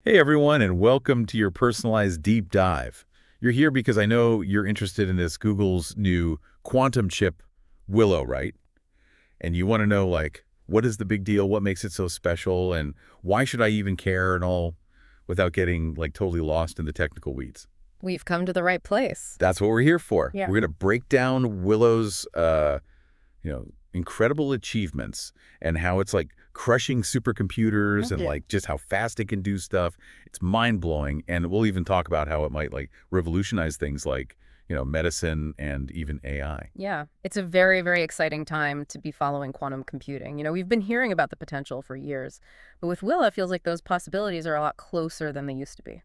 Hey everyone, and welcome to your personalized deep dive. You're here because I know you're interested in this Google's new quantum chip, Willow, right? And you want to know, like, what is the big deal? What makes it so special? And why should I even care and all without getting, like, totally lost in the technical weeds? We've come to the right place. That's what we're here for. Yeah. We're going to break down Willow's incredible achievements and how it's like crushing supercomputers and Yeah. like just how fast it can do stuff. It's mind-blowing. And we'll even talk about how it might like revolutionize things like, medicine and even AI. Yeah. It's a very, very exciting time to be following quantum computing. We've been hearing about the potential for years, but with Willow, it feels like those possibilities are a lot closer than they used to be.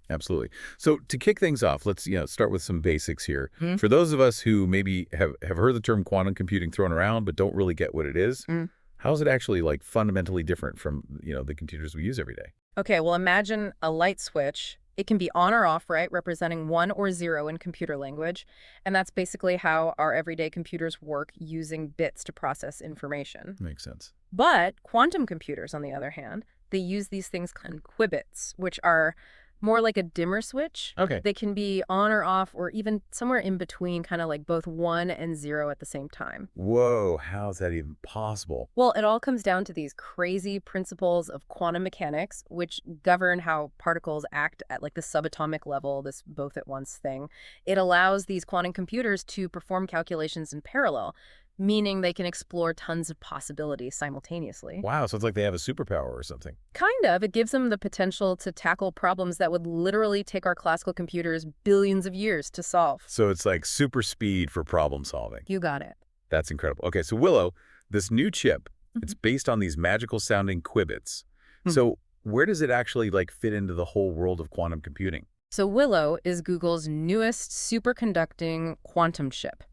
Absolutely. So to kick things off, let's start with some basics here. Hmm? For those of us who maybe have heard the term quantum computing thrown around but don't really get what it is, Mm. how is it actually like fundamentally different from, the computers we use every day? Okay, well, imagine a light switch. It can be on or off, right, representing 1 or 0 in computer language. And that's basically how our everyday computers work, using bits to process information. Makes sense. But quantum computers, on the other hand, they use these things called qubits, which are more like a dimmer switch. Okay. They can be on or off or even somewhere in between, kind of like both 1 and 0 at the same time. Whoa, how's that even possible? Well, it all comes down to these crazy principles of quantum mechanics, which govern how particles act at like the subatomic level, this both at once thing. It allows these quantum computers to perform calculations in parallel, meaning they can explore tons of possibilities simultaneously. Wow, so it's like they have a superpower or something. Kind of. It gives them the potential to tackle problems that would literally take our classical computers billions of years to solve. So it's like super speed for problem solving. You got it. That's incredible. Okay, so Willow, this new chip, it's Mhm. based on these magical sounding qubits. Hmm. So where does it actually like fit into the whole world of quantum computing? So Willow is Google's newest superconducting quantum chip.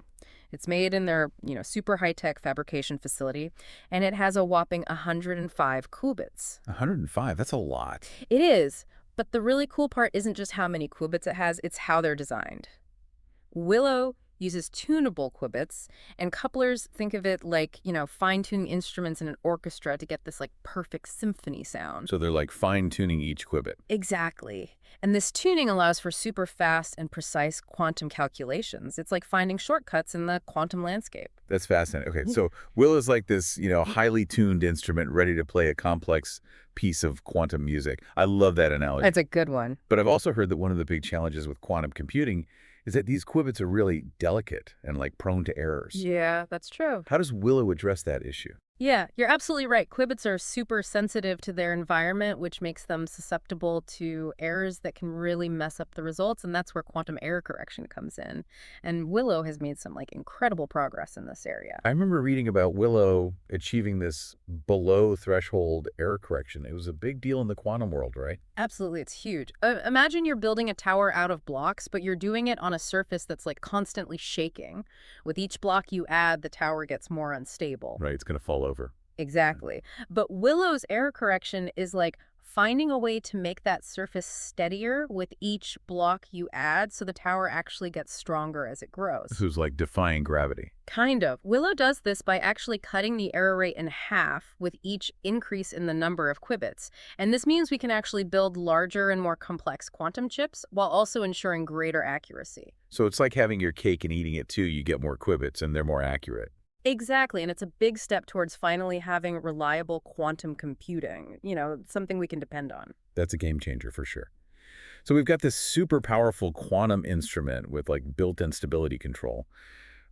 It's made in their, super high-tech fabrication facility, and it has a whopping 105 qubits. 105, that's a lot. It is, but the really cool part isn't just how many qubits it has, it's how they're designed. Willow uses tunable qubits, and couplers think of it like, fine-tuning instruments in an orchestra to get this like perfect symphony sound. So they're like fine-tuning each qubit. Exactly. And this tuning allows for super fast and precise quantum calculations. It's like finding shortcuts in the quantum landscape. That's fascinating. Okay, so Willow's like this, highly tuned instrument ready to play a complex piece of quantum music. I love that analogy. That's a good one. But I've also heard that one of the big challenges with quantum computing is that these qubits are really delicate and like prone to errors. Yeah, that's true. How does Willow address that issue? Yeah, you're absolutely right. Qubits are super sensitive to their environment, which makes them susceptible to errors that can really mess up the results, and that's where quantum error correction comes in. And Willow has made some like incredible progress in this area. I remember reading about Willow achieving this below threshold error correction. It was a big deal in the quantum world, right? Absolutely, it's huge. Imagine you're building a tower out of blocks, but you're doing it on a surface that's like constantly shaking. With each block you add, the tower gets more unstable. Right, it's going to fall over. Exactly. But Willow's error correction is like finding a way to make that surface steadier with each block you add so the tower actually gets stronger as it grows. This was like defying gravity. Kind of. Willow does this by actually cutting the error rate in half with each increase in the number of qubits. And this means we can actually build larger and more complex quantum chips while also ensuring greater accuracy. So it's like having your cake and eating it too. You get more qubits and they're more accurate. Exactly, and it's a big step towards finally having reliable quantum computing, something we can depend on. That's a game changer for sure. So we've got this super powerful quantum instrument with like built-in stability control.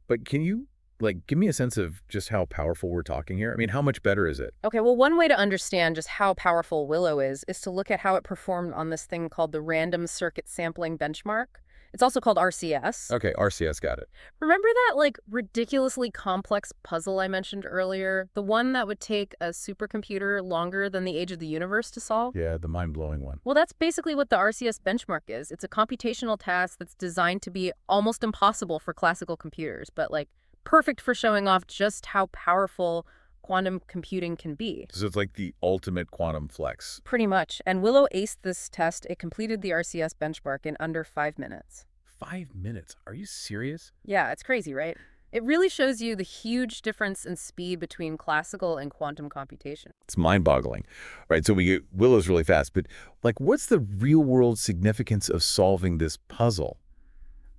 But can you like give me a sense of just how powerful we're talking here? I mean, how much better is it? Okay, well, one way to understand just how powerful Willow is to look at how it performed on this thing called the random circuit sampling benchmark. It's also called RCS. Okay, RCS got it. Remember that like ridiculously complex puzzle I mentioned earlier? The one that would take a supercomputer longer than the age of the universe to solve? Yeah, the mind-blowing one. Well, that's basically what the RCS benchmark is. It's a computational task that's designed to be almost impossible for classical computers, but like perfect for showing off just how powerful quantum computing can be. So it's like the ultimate quantum flex. Pretty much. And Willow aced this test. It completed the RCS benchmark in under 5 minutes. 5 minutes? Are you serious? Yeah, it's crazy, right? It really shows you the huge difference in speed between classical and quantum computation. It's mind-boggling, right? So we get Willow's really fast, but like, what's the real-world significance of solving this puzzle?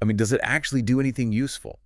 I mean, does it actually do anything useful?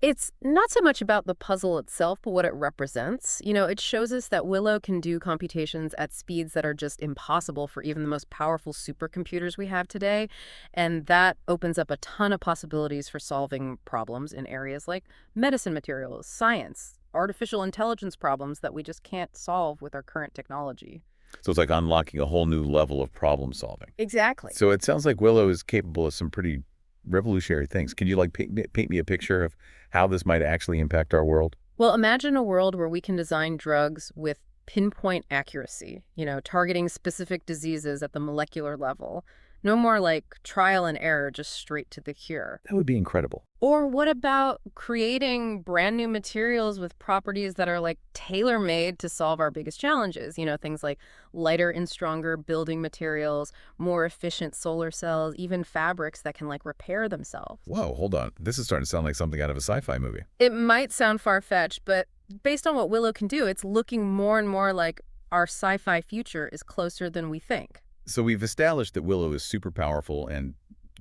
It's not so much about the puzzle itself, but what it represents. It shows us that Willow can do computations at speeds that are just impossible for even the most powerful supercomputers we have today. And that opens up a ton of possibilities for solving problems in areas like medicine materials, science, artificial intelligence problems that we just can't solve with our current technology. So it's like unlocking a whole new level of problem solving. Exactly. So it sounds like Willow is capable of some pretty revolutionary things. Can you like paint me a picture of how this might actually impact our world? Well, imagine a world where we can design drugs with pinpoint accuracy, targeting specific diseases at the molecular level. No more like trial and error, just straight to the cure. That would be incredible. Or what about creating brand new materials with properties that are like tailor-made to solve our biggest challenges? Things like lighter and stronger building materials, more efficient solar cells, even fabrics that can like repair themselves. Whoa, hold on. This is starting to sound like something out of a sci-fi movie. It might sound far-fetched, but based on what Willow can do, it's looking more and more like our sci-fi future is closer than we think. So we've established that Willow is super powerful and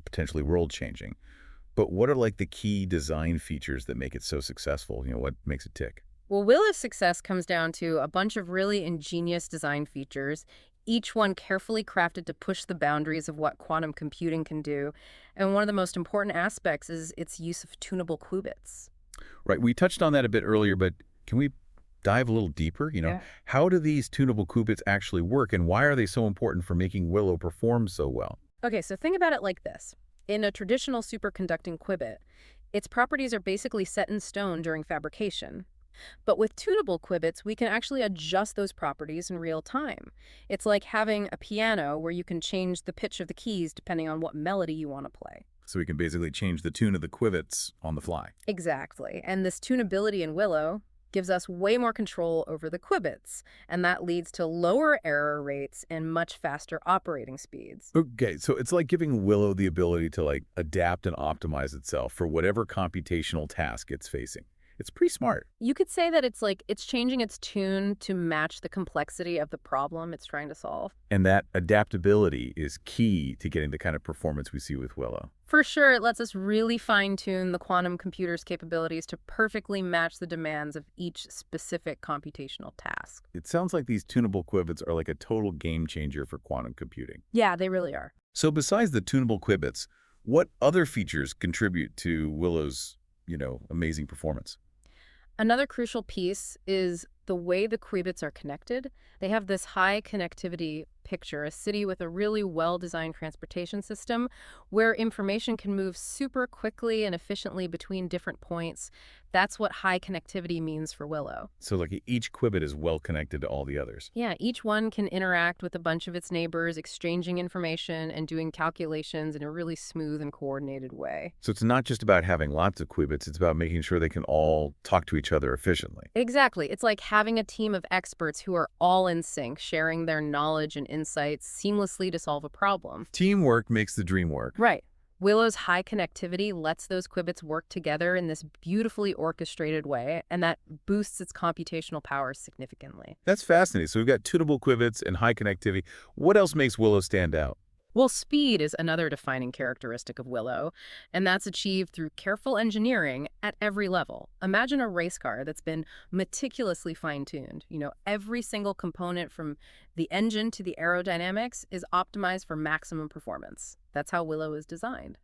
potentially world-changing. But what are like the key design features that make it so successful? What makes it tick? Well, Willow's success comes down to a bunch of really ingenious design features, each one carefully crafted to push the boundaries of what quantum computing can do. And one of the most important aspects is its use of tunable qubits. Right, we touched on that a bit earlier, but can we dive a little deeper? Yeah. How do these tunable qubits actually work, and why are they so important for making Willow perform so well? Okay, so think about it like this. In a traditional superconducting qubit, its properties are basically set in stone during fabrication. But with tunable qubits, we can actually adjust those properties in real time. It's like having a piano where you can change the pitch of the keys depending on what melody you want to play. So we can basically change the tune of the qubits on the fly. Exactly. And this tunability in Willow gives us way more control over the qubits, and that leads to lower error rates and much faster operating speeds. Okay, so it's like giving Willow the ability to like adapt and optimize itself for whatever computational task it's facing. It's pretty smart. You could say that it's like it's changing its tune to match the complexity of the problem it's trying to solve. And that adaptability is key to getting the kind of performance we see with Willow. For sure, it lets us really fine-tune the quantum computer's capabilities to perfectly match the demands of each specific computational task. It sounds like these tunable qubits are like a total game changer for quantum computing. Yeah, they really are. So besides the tunable qubits, what other features contribute to Willow's, amazing performance? Another crucial piece is the way the qubits are connected. They have this high connectivity picture, a city with a really well-designed transportation system where information can move super quickly and efficiently between different points. That's what high connectivity means for Willow. So like each qubit is well connected to all the others. Yeah, each one can interact with a bunch of its neighbors, exchanging information and doing calculations in a really smooth and coordinated way. So it's not just about having lots of qubits, it's about making sure they can all talk to each other efficiently. Exactly. It's like having a team of experts who are all in sync, sharing their knowledge and insights seamlessly to solve a problem. Teamwork makes the dream work. Right. Willow's high connectivity lets those qubits work together in this beautifully orchestrated way, and that boosts its computational power significantly. That's fascinating. So we've got tunable qubits and high connectivity. What else makes Willow stand out? Well, speed is another defining characteristic of Willow, and that's achieved through careful engineering at every level. Imagine a race car that's been meticulously fine-tuned. Every single component from the engine to the aerodynamics is optimized for maximum performance. That's how Willow is designed.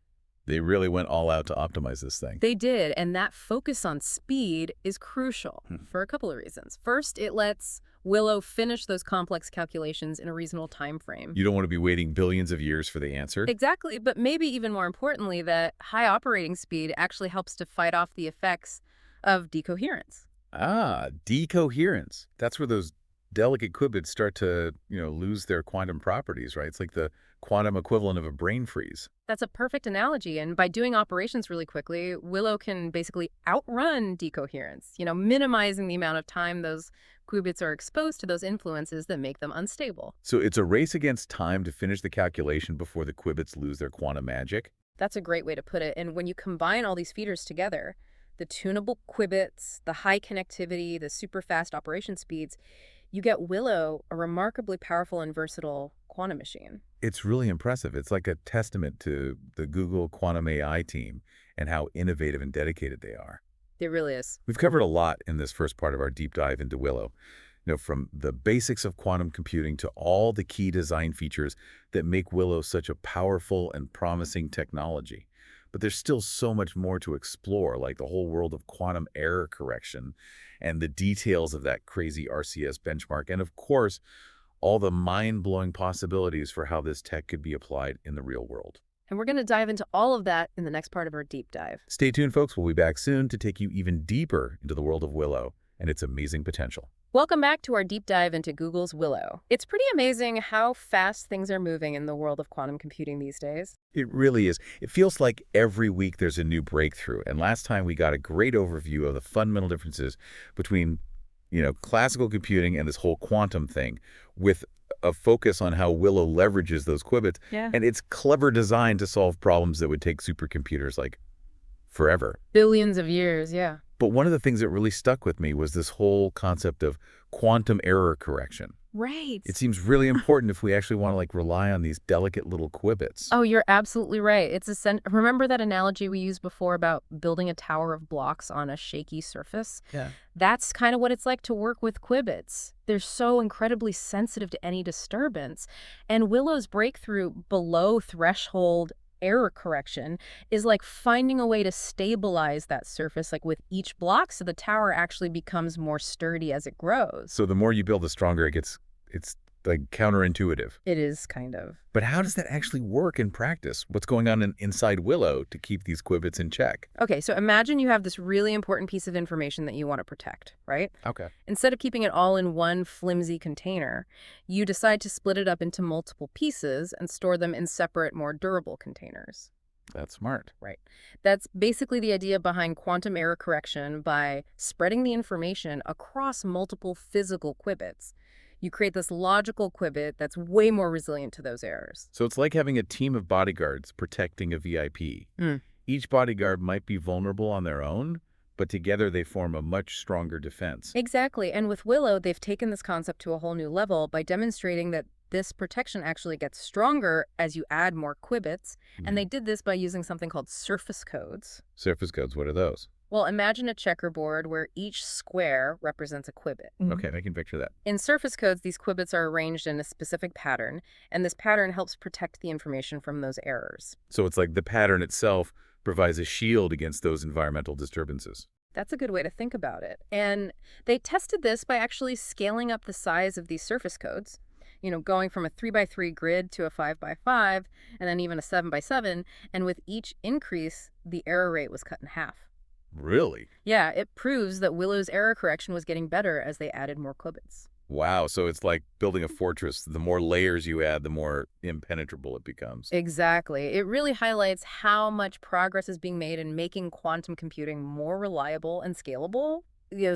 They really went all out to optimize this thing. They did, and that focus on speed is crucial for a couple of reasons. First, it lets Willow finish those complex calculations in a reasonable time frame. You don't want to be waiting billions of years for the answer. Exactly, but maybe even more importantly, that high operating speed actually helps to fight off the effects of decoherence. Ah, decoherence. That's where those delicate qubits start to, lose their quantum properties, right? It's like the quantum equivalent of a brain freeze. That's a perfect analogy, and by doing operations really quickly, Willow can basically outrun decoherence, minimizing the amount of time those qubits are exposed to those influences that make them unstable. So it's a race against time to finish the calculation before the qubits lose their quantum magic? That's a great way to put it, and when you combine all these features together, the tunable qubits, the high connectivity, the super fast operation speeds, you get Willow, a remarkably powerful and versatile quantum machine. It's really impressive. It's like a testament to the Google Quantum AI team and how innovative and dedicated they are. It really is. We've covered a lot in this first part of our deep dive into Willow. From the basics of quantum computing to all the key design features that make Willow such a powerful and promising technology. But there's still so much more to explore, like the whole world of quantum error correction and the details of that crazy RCS benchmark, and of course, all the mind-blowing possibilities for how this tech could be applied in the real world. And we're going to dive into all of that in the next part of our deep dive. Stay tuned, folks. We'll be back soon to take you even deeper into the world of Willow and its amazing potential. Welcome back to our deep dive into Google's Willow. It's pretty amazing how fast things are moving in the world of quantum computing these days. It really is. It feels like every week there's a new breakthrough. And last time we got a great overview of the fundamental differences between, classical computing and this whole quantum thing, with a focus on how Willow leverages those qubits and its clever design to solve problems that would take supercomputers like forever. Billions of years, yeah. But one of the things that really stuck with me was this whole concept of quantum error correction. Right. It seems really important if we actually want to rely on these delicate little qubits. Oh, you're absolutely right. Remember that analogy we used before about building a tower of blocks on a shaky surface? Yeah. That's kind of what it's like to work with qubits. They're so incredibly sensitive to any disturbance. And Willow's breakthrough below threshold error correction is like finding a way to stabilize that surface with each block so the tower actually becomes more sturdy as it grows. So the more you build, the stronger it gets. It's like counterintuitive. It is kind of. But how does that actually work in practice? What's going on inside Willow to keep these qubits in check? Okay, so imagine you have this really important piece of information that you want to protect, right? Okay. Instead of keeping it all in one flimsy container, you decide to split it up into multiple pieces and store them in separate, more durable containers. That's smart. Right. That's basically the idea behind quantum error correction. By spreading the information across multiple physical qubits, you create this logical qubit that's way more resilient to those errors. So it's like having a team of bodyguards protecting a VIP. Each bodyguard might be vulnerable on their own, but together they form a much stronger defense. Exactly. And with Willow, they've taken this concept to a whole new level by demonstrating that this protection actually gets stronger as you add more qubits. And they did this by using something called surface codes. Surface codes, what are those? Well, imagine a checkerboard where each square represents a qubit. Okay, I can picture that. In surface codes, these qubits are arranged in a specific pattern, and this pattern helps protect the information from those errors. So it's like the pattern itself provides a shield against those environmental disturbances. That's a good way to think about it. And they tested this by actually scaling up the size of these surface codes, going from a 3x3 grid to a 5x5, and then even a 7x7. And with each increase, the error rate was cut in half. Really? Yeah, it proves that Willow's error correction was getting better as they added more qubits. Wow, so it's like building a fortress. The more layers you add, the more impenetrable it becomes. Exactly. It really highlights how much progress is being made in making quantum computing more reliable and scalable,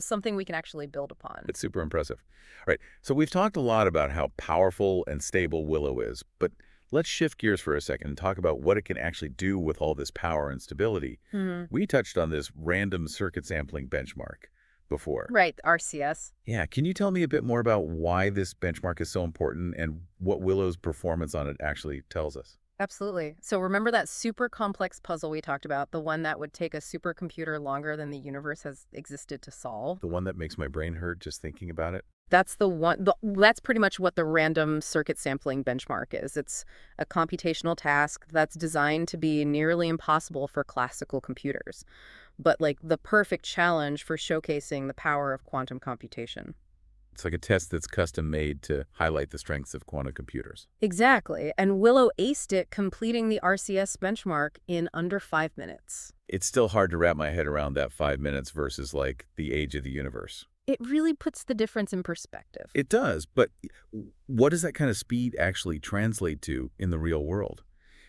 something we can actually build upon. It's super impressive. All right, so we've talked a lot about how powerful and stable Willow is, but let's shift gears for a second and talk about what it can actually do with all this power and stability. We touched on this random circuit sampling benchmark before. Right, RCS. Yeah, can you tell me a bit more about why this benchmark is so important and what Willow's performance on it actually tells us? Absolutely. So remember that super complex puzzle we talked about, the one that would take a supercomputer longer than the universe has existed to solve? The one that makes my brain hurt just thinking about it? That's the one. That's pretty much what the random circuit sampling benchmark is. It's a computational task that's designed to be nearly impossible for classical computers, but the perfect challenge for showcasing the power of quantum computation. It's like a test that's custom made to highlight the strengths of quantum computers. Exactly. And Willow aced it, completing the RCS benchmark in under 5 minutes. It's still hard to wrap my head around that 5 minutes versus the age of the universe. It really puts the difference in perspective. It does, but what does that kind of speed actually translate to in the real world?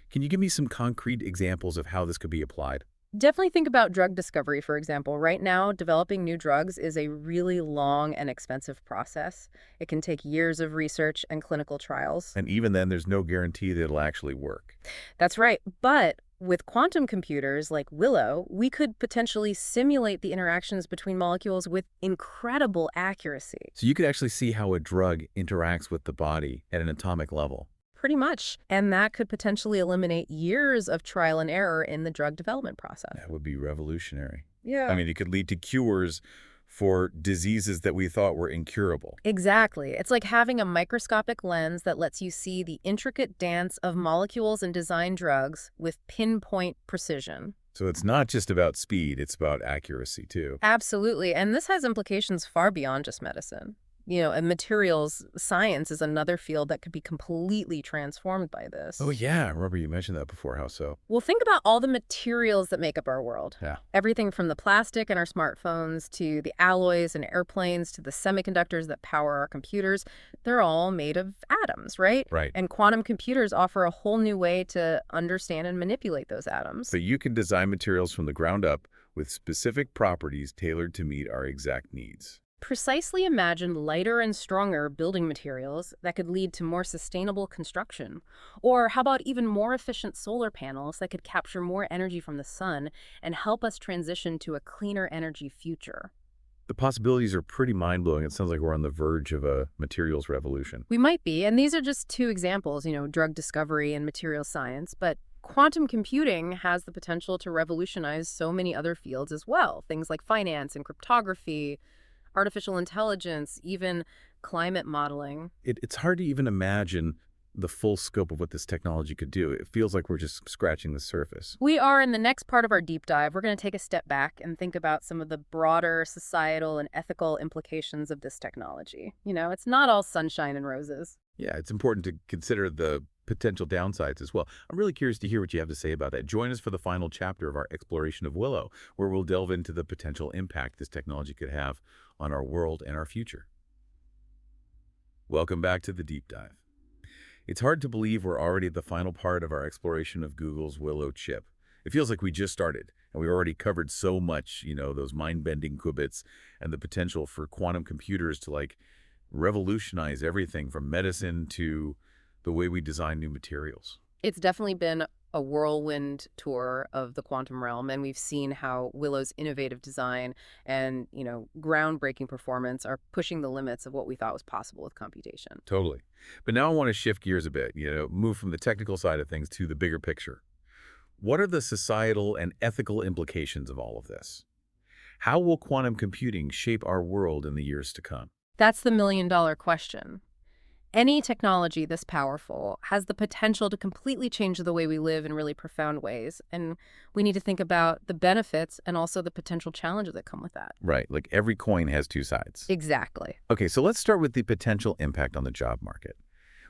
Can you give me some concrete examples of how this could be applied? Definitely think about drug discovery, for example. Right now, developing new drugs is a really long and expensive process. It can take years of research and clinical trials. And even then, there's no guarantee that it'll actually work. That's right. But With quantum computers like Willow, we could potentially simulate the interactions between molecules with incredible accuracy. So you could actually see how a drug interacts with the body at an atomic level. Pretty much. And that could potentially eliminate years of trial and error in the drug development process. That would be revolutionary. I Yeah. mean, it could lead to cures for diseases that we thought were incurable. Exactly. It's like having a microscopic lens that lets you see the intricate dance of molecules and design drugs with pinpoint precision. So it's not just about speed, it's about accuracy too. Absolutely. And this has implications far beyond just medicine. And materials science is another field that could be completely transformed by Oh this. yeah, I remember you mentioned that before. How so? Well, think about all the materials that make up our world. Yeah. Everything from the plastic in our smartphones to the alloys in airplanes to the semiconductors that power our computers. They're all made of atoms, right? Right. And quantum computers offer a whole new way to understand and manipulate those atoms. So you can design materials from the ground up with specific properties tailored to meet our exact needs. Precisely imagine lighter and stronger building materials that could lead to more sustainable construction. Or how about even more efficient solar panels that could capture more energy from the sun and help us transition to a cleaner energy future? The possibilities are pretty mind-blowing. It sounds like we're on the verge of a materials revolution. We might be, and these are just two examples, drug discovery and material science, but quantum computing has the potential to revolutionize so many other fields as well. Things like finance and cryptography, artificial intelligence, even climate modeling. It's hard to even imagine the full scope of what this technology could do. It feels like we're just scratching the surface. We are in the next part of our deep dive. We're going to take a step back and think about some of the broader societal and ethical implications of this technology. It's not all sunshine and roses. Yeah, it's important to consider the potential downsides as well. I'm really curious to hear what you have to say about that. Join us for the final chapter of our exploration of Willow, where we'll delve into the potential impact this technology could have on our world and our future. Welcome back to the deep dive. It's hard to believe we're already at the final part of our exploration of Google's Willow chip. It feels like we just started, and we already covered so much, those mind-bending qubits and the potential for quantum computers to, revolutionize everything from medicine to the way we design new materials. It's definitely been a whirlwind tour of the quantum realm, and we've seen how Willow's innovative design and, groundbreaking performance are pushing the limits of what we thought was possible with computation. Totally. But now I want to shift gears a bit, move from the technical side of things to the bigger picture. What are the societal and ethical implications of all of this? How will quantum computing shape our world in the years to come? That's the million-dollar question. Any technology this powerful has the potential to completely change the way we live in really profound ways, and we need to think about the benefits and also the potential challenges that come with that. Right, like every coin has two sides. Exactly. Okay, so let's start with the potential impact on the job market.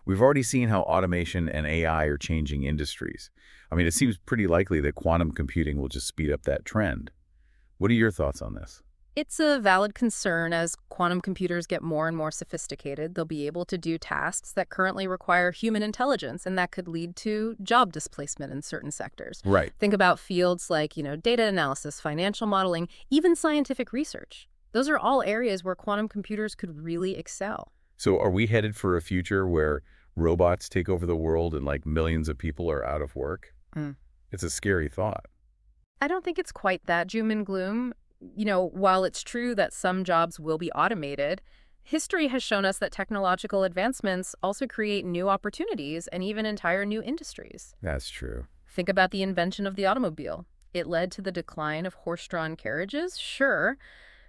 We've already seen how automation and AI are changing industries. I mean, it seems pretty likely that quantum computing will just speed up that trend. What are your thoughts on this? It's a valid concern. As quantum computers get more and more sophisticated, they'll be able to do tasks that currently require human intelligence, and that could lead to job displacement in certain sectors. Right. Think about fields like, data analysis, financial modeling, even scientific research. Those are all areas where quantum computers could really excel. So are we headed for a future where robots take over the world and millions of people are out of work? Mm. It's a scary thought. I don't think it's quite that doom and gloom. While it's true that some jobs will be automated, history has shown us that technological advancements also create new opportunities and even entire new industries. That's true. Think about the invention of the automobile. It led to the decline of horse-drawn carriages, sure,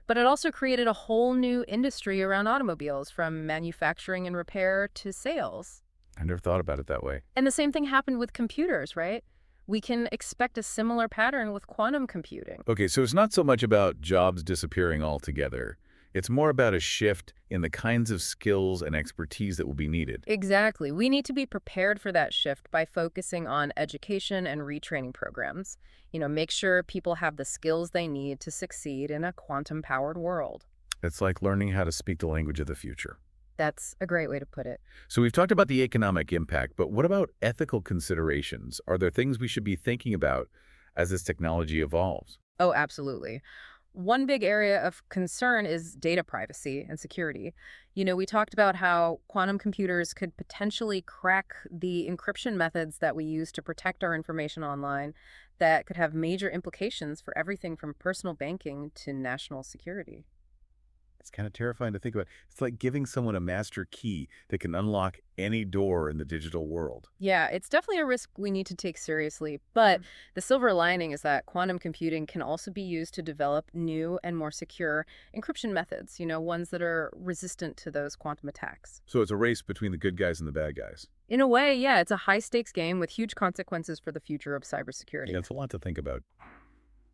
but it also created a whole new industry around automobiles, from manufacturing and repair to sales. I never thought about it that way. And the same thing happened with computers, right? We can expect a similar pattern with quantum computing. Okay, so it's not so much about jobs disappearing altogether. It's more about a shift in the kinds of skills and expertise that will be needed. Exactly. We need to be prepared for that shift by focusing on education and retraining programs. Make sure people have the skills they need to succeed in a quantum-powered world. It's like learning how to speak the language of the future. That's a great way to put it. So we've talked about the economic impact, but what about ethical considerations? Are there things we should be thinking about as this technology evolves? Oh, absolutely. One big area of concern is data privacy and security. We talked about how quantum computers could potentially crack the encryption methods that we use to protect our information online that could have major implications for everything from personal banking to national security. It's kind of terrifying to think about. It's like giving someone a master key that can unlock any door in the digital world. Yeah, it's definitely a risk we need to take seriously. But the silver lining is that quantum computing can also be used to develop new and more secure encryption methods, ones that are resistant to those quantum attacks. So it's a race between the good guys and the bad guys. In a way, yeah, it's a high stakes game with huge consequences for the future of Yeah, cybersecurity. it's a lot to think about.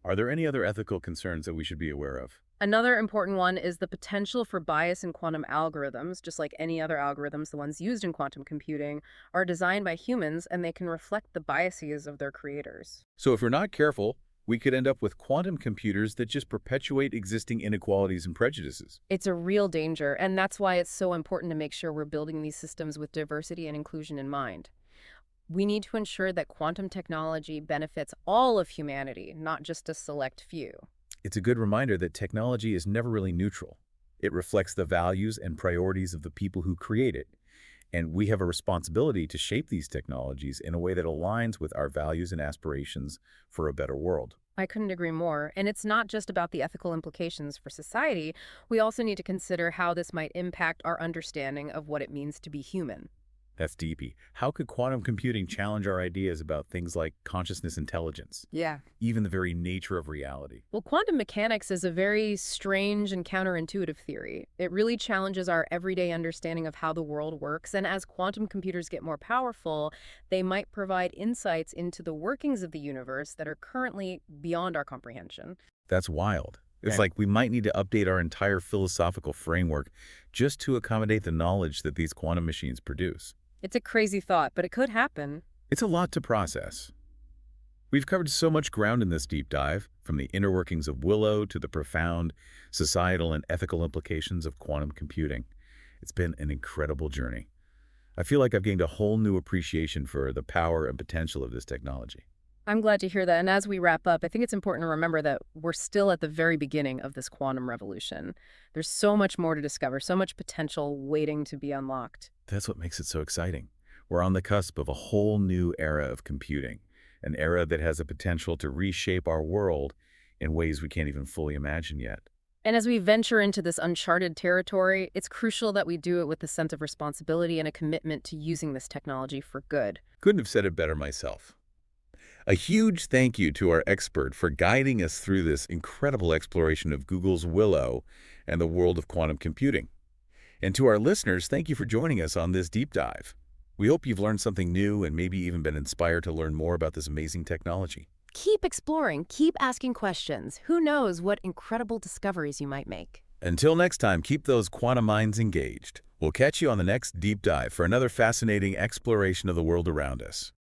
Are there any other ethical concerns that we should be aware of? Another important one is the potential for bias in quantum algorithms. Just like any other algorithms, the ones used in quantum computing are designed by humans and they can reflect the biases of their creators. So if we're not careful, we could end up with quantum computers that just perpetuate existing inequalities and prejudices. It's a real danger, and that's why it's so important to make sure we're building these systems with diversity and inclusion in mind. We need to ensure that quantum technology benefits all of humanity, not just a select few. It's a good reminder that technology is never really neutral. It reflects the values and priorities of the people who create it. And we have a responsibility to shape these technologies in a way that aligns with our values and aspirations for a better world. I couldn't agree more. And it's not just about the ethical implications for society. We also need to consider how this might impact our understanding of what it means to be human. That's deepy. How could quantum computing challenge our ideas about things like consciousness intelligence, Yeah. even the very nature of reality? Well, quantum mechanics is a very strange and counterintuitive theory. It really challenges our everyday understanding of how the world works, and as quantum computers get more powerful, they might provide insights into the workings of the universe that are currently beyond our comprehension. That's wild. It's Right. like we might need to update our entire philosophical framework just to accommodate the knowledge that these quantum machines produce. It's a crazy thought, but it could happen. It's a lot to process. We've covered so much ground in this deep dive, from the inner workings of Willow to the profound societal and ethical implications of quantum computing. It's been an incredible journey. I feel like I've gained a whole new appreciation for the power and potential of this technology. I'm glad to hear that. And as we wrap up, I think it's important to remember that we're still at the very beginning of this quantum revolution. There's so much more to discover, so much potential waiting to be unlocked. That's what makes it so exciting. We're on the cusp of a whole new era of computing, an era that has the potential to reshape our world in ways we can't even fully imagine yet. And as we venture into this uncharted territory, it's crucial that we do it with a sense of responsibility and a commitment to using this technology for good. Couldn't have said it better myself. A huge thank you to our expert for guiding us through this incredible exploration of Google's Willow and the world of quantum computing. And to our listeners, thank you for joining us on this deep dive. We hope you've learned something new and maybe even been inspired to learn more about this amazing technology. Keep exploring, keep asking questions. Who knows what incredible discoveries you might make? Until next time, keep those quantum minds engaged. We'll catch you on the next deep dive for another fascinating exploration of the world around us.